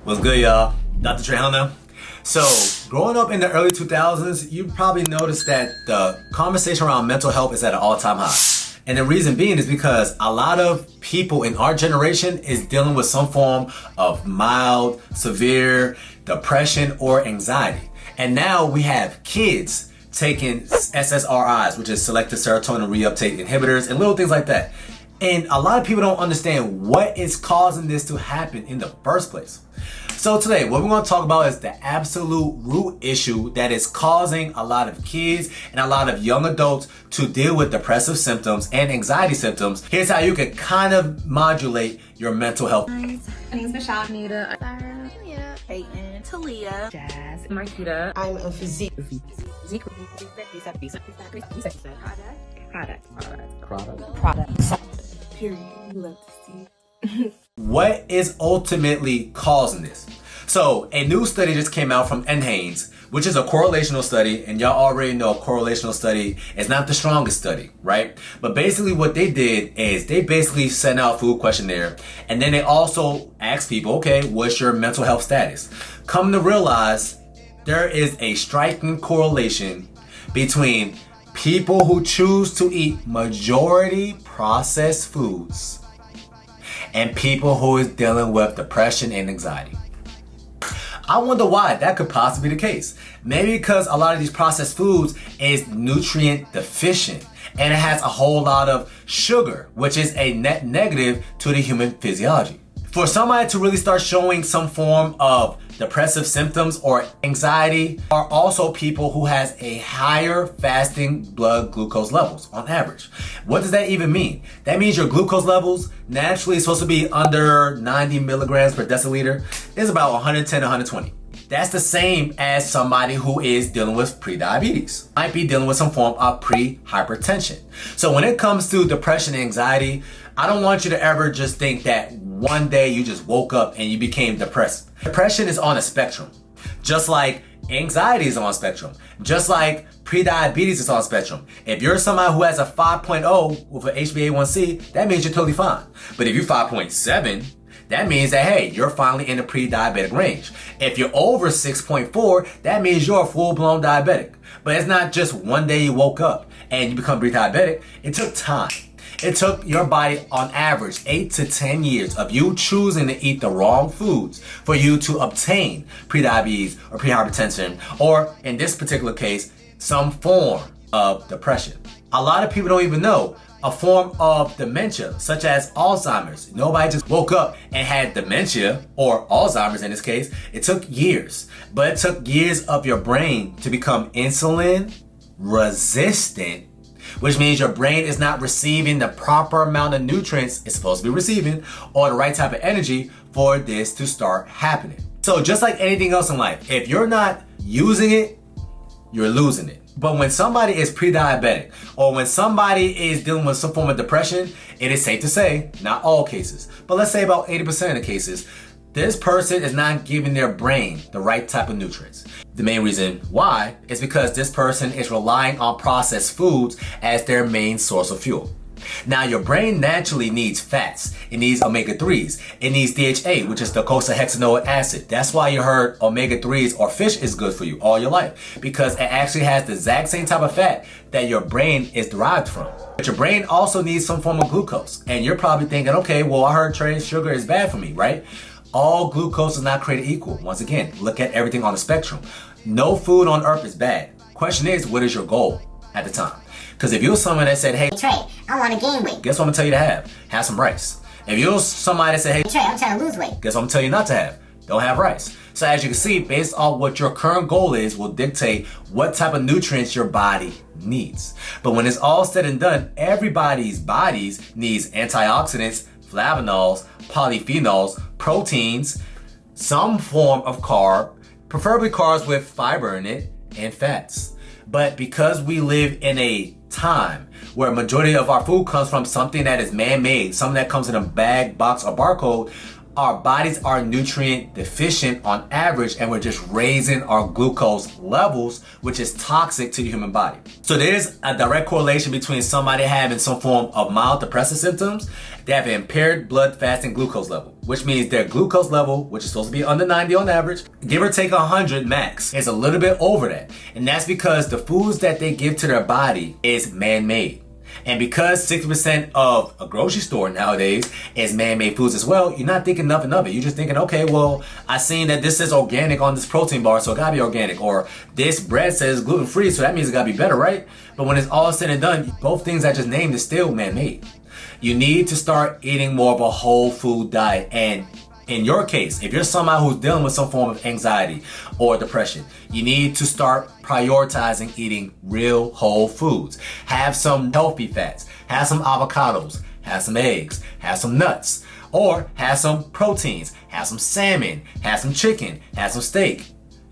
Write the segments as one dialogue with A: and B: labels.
A: What's good, y'all? Dr. Trehunna. So, growing up in the early 2000s, you probably noticed that the conversation around mental health is at an all-time high. And the reason being is because a lot of people in our generation is dealing with some form of mild, severe depression or anxiety. And now we have kids taking SSRIs, which is selective serotonin reuptake inhibitors, and little things like that. And a lot of people don't understand what is causing this to happen in the first place. So today, what we're going to talk about is the absolute root issue that is causing a lot of kids and a lot of young adults to deal with depressive symptoms and anxiety symptoms. Here's how you can kind of modulate your mental health.
B: My name's Michelle, Nita, Sarah, Peyton, Talia, Jazz, Marquita.
C: I'm a physique.
B: Product. Period. You love to see.
A: What is ultimately causing this? So a new study just came out from NHANES, which is a correlational study, and y'all already know a correlational study is not the strongest study, right? But basically what they did is they basically sent out a food questionnaire, and then they also asked people, okay, what's your mental health status? Come to realize there is a striking correlation between people who choose to eat majority processed foods and people who is dealing with depression and anxiety. I wonder why that could possibly be the case. Maybe because a lot of these processed foods is nutrient deficient and it has a whole lot of sugar, which is a net negative to the human physiology. For somebody to really start showing some form of depressive symptoms or anxiety are also people who has a higher fasting blood glucose levels on average. What does that even mean? That means your glucose levels naturally is supposed to be under 90 milligrams per deciliter. It's about 110 to 120. That's the same as somebody who is dealing with prediabetes. Might be dealing with some form of pre-hypertension. So when it comes to depression and anxiety, I don't want you to ever just think that one day you just woke up and you became depressed. Depression is on a spectrum. Just like anxiety is on a spectrum. Just like prediabetes is on a spectrum. If you're somebody who has a 5.0 with an HbA1c, that means you're totally fine. But if you're 5.7, that means that, hey, you're finally in the pre-diabetic range. If you're over 6.4, that means you're a full-blown diabetic. But it's not just one day you woke up and you become pre-diabetic. It took time. It took your body on average 8 to 10 years of you choosing to eat the wrong foods for you to obtain prediabetes or prehypertension, or in this particular case, some form of depression. A lot of people don't even know a form of dementia, such as Alzheimer's. Nobody just woke up and had dementia, or Alzheimer's in this case. It took years, but it took years of your brain to become insulin resistant, which means your brain is not receiving the proper amount of nutrients it's supposed to be receiving or the right type of energy for this to start happening. So just like anything else in life, if you're not using it, you're losing it. But when somebody is pre-diabetic or when somebody is dealing with some form of depression, it is safe to say, not all cases, but let's say about 80% of the cases, this person is not giving their brain the right type of nutrients. The main reason why is because this person is relying on processed foods as their main source of fuel. Now, your brain naturally needs fats. It needs omega-3s. It needs DHA, which is docosahexaenoic acid. That's why you heard omega-3s or fish is good for you all your life, because it actually has the exact same type of fat that your brain is derived from. But your brain also needs some form of glucose. And you're probably thinking, okay, well, I heard trans sugar is bad for me, right? All glucose is not created equal. Once again, look at everything on the spectrum. No food on earth is bad. Question is, what is your goal at the time? Because if you're someone that said, hey,
C: Trey, I want to gain weight.
A: guess what I'm gonna tell you to have? Have some rice. If you're somebody that said, hey,
C: Trey, I'm trying to lose weight.
A: guess what I'm gonna tell you not to have? Don't have rice. So as you can see, based on what your current goal is will dictate what type of nutrients your body needs. But when it's all said and done, everybody's bodies needs antioxidants, flavonols, polyphenols, proteins, some form of carb, preferably carbs with fiber in it, and fats. But because we live in a time where a majority of our food comes from something that is man-made, something that comes in a bag, box, or barcode, our bodies are nutrient deficient on average, and we're just raising our glucose levels, which is toxic to the human body. So there's a direct correlation between somebody having some form of mild depressive symptoms. They have an impaired blood fasting glucose level, which means their glucose level, which is supposed to be under 90 on average, give or take 100 max, is a little bit over that. And that's because the foods that they give to their body is man-made. And because 60% of a grocery store nowadays is man-made foods as well, you're not thinking nothing of it. You're just thinking, okay, well, I seen that this is organic on this protein bar, so it gotta be organic. Or this bread says gluten-free, so that means it gotta be better, right? But when it's all said and done, both things I just named is still man-made. You need to start eating more of a whole food diet. And in your case, if you're somebody who's dealing with some form of anxiety or depression, you need to start prioritizing eating real whole foods. Have some healthy fats, have some avocados, have some eggs, have some nuts, or have some proteins, have some salmon, have some chicken, have some steak.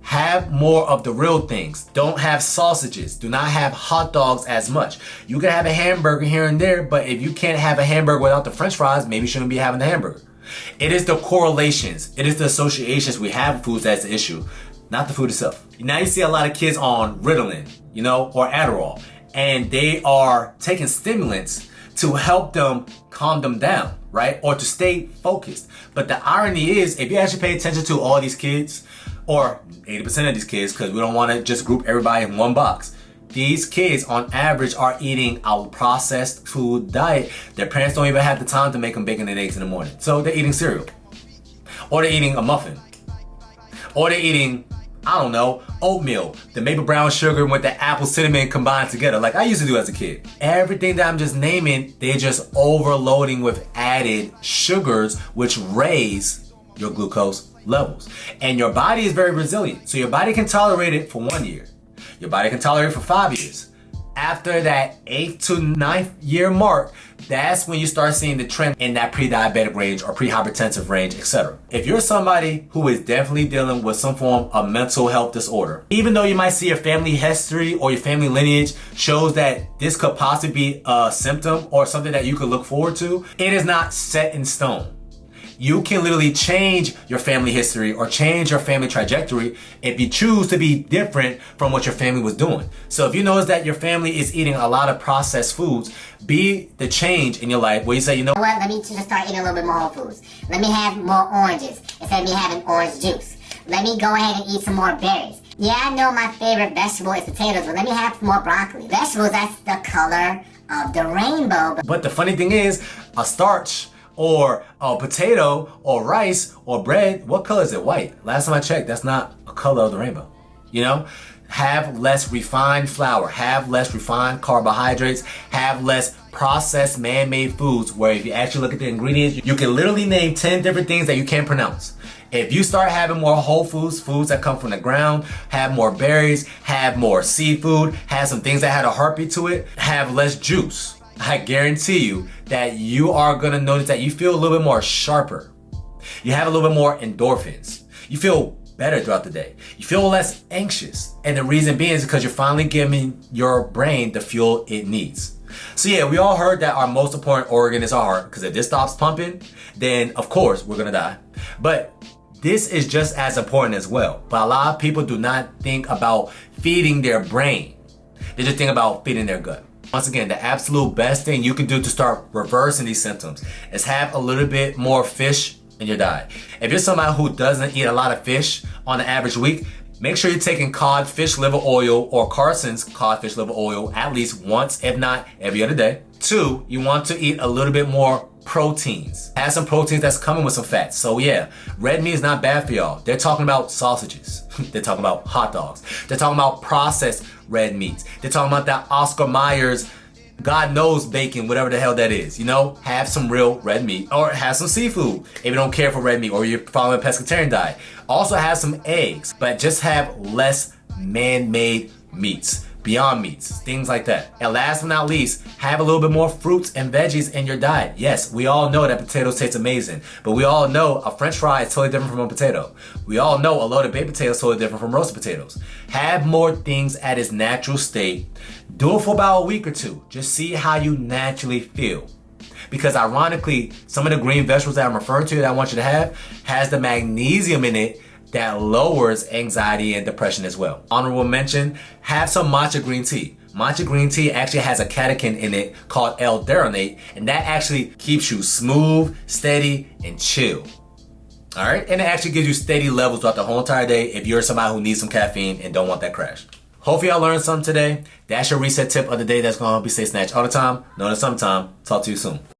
A: Have more of the real things. Don't have sausages. Do not have hot dogs as much. You can have a hamburger here and there, but if you can't have a hamburger without the french fries, maybe you shouldn't be having the hamburger. It is the correlations, it is the associations we have with foods that's the issue, not the food itself. Now you see a lot of kids on Ritalin, or Adderall, and they are taking stimulants to help them calm them down, right? Or to stay focused. But the irony is, if you actually pay attention to all these kids, or 80% of these kids, because we don't want to just group everybody in one box. These kids on average are eating a processed food diet. Their parents don't even have the time to make them bacon and eggs in the morning. So they're eating cereal. Or they're eating a muffin. Or they're eating, I don't know, oatmeal. The maple brown sugar with the apple cinnamon combined together, like I used to do as a kid. Everything that I'm just naming, they're just overloading with added sugars, which raise your glucose levels. And your body is very resilient. So your body can tolerate it for 1 year. Your body can tolerate it for 5 years. After that 8th to 9th year mark, that's when you start seeing the trend in that pre-diabetic range or pre-hypertensive range, etc. If you're somebody who is definitely dealing with some form of mental health disorder, even though you might see your family history or your family lineage shows that this could possibly be a symptom or something that you could look forward to, it is not set in stone. You can literally change your family history or change your family trajectory if you choose to be different from what your family was doing. So if you notice that your family is eating a lot of processed foods, be the change in your life where you say, you know
C: what, let me just start eating a little bit more whole foods. Let me have more oranges instead of me having orange juice. Let me go ahead and eat some more berries. Yeah, I know my favorite vegetable is potatoes, but let me have more broccoli. Vegetables, that's the color of the rainbow.
A: But the funny thing is, a starch or a potato or rice or bread, what color is it? White. Last time I checked, that's not a color of the rainbow. Have less refined flour, have less refined carbohydrates, have less processed man-made foods where if you actually look at the ingredients, you can literally name 10 different things that you can't pronounce. If you start having more whole foods, foods that come from the ground, have more berries, have more seafood, have some things that had a heartbeat to it, have less juice, I guarantee you that you are gonna notice that you feel a little bit more sharper. You have a little bit more endorphins. You feel better throughout the day. You feel less anxious. And the reason being is because you're finally giving your brain the fuel it needs. So yeah, we all heard that our most important organ is our heart, because if this stops pumping, then of course we're gonna die. But this is just as important as well. But a lot of people do not think about feeding their brain. They just think about feeding their gut. Once again, the absolute best thing you can do to start reversing these symptoms is have a little bit more fish in your diet. If you're somebody who doesn't eat a lot of fish on an average week, make sure you're taking cod fish liver oil or Carson's cod fish liver oil at least once, if not every other day. 2, you want to eat a little bit more proteins. Have some proteins that's coming with some fats. So yeah, red meat is not bad for y'all. They're talking about sausages. They're talking about hot dogs. They're talking about processed red meats. They're talking about that Oscar Mayer's God knows bacon, whatever the hell that is. Have some real red meat or have some seafood if you don't care for red meat or you're following a pescatarian diet. Also have some eggs, but just have less man-made meats. Beyond meats, things like that. And last but not least, have a little bit more fruits and veggies in your diet. Yes, we all know that potatoes taste amazing, but we all know a french fry is totally different from a potato. We all know a loaded baked potato is totally different from roasted potatoes. Have more things at its natural state. Do it for about a week or two. Just see how you naturally feel. because ironically, some of the green vegetables that I'm referring to that I want you to have has the magnesium in it that lowers anxiety and depression as well. Honorable mention, have some matcha green tea. Matcha green tea actually has a catechin in it called L-threonate, and that actually keeps you smooth, steady, and chill. All right, and it actually gives you steady levels throughout the whole entire day if you're somebody who needs some caffeine and don't want that crash. Hopefully y'all learned something today. That's your reset tip of the day that's gonna help you stay snatched all the time. Know that sometime. Talk to you soon.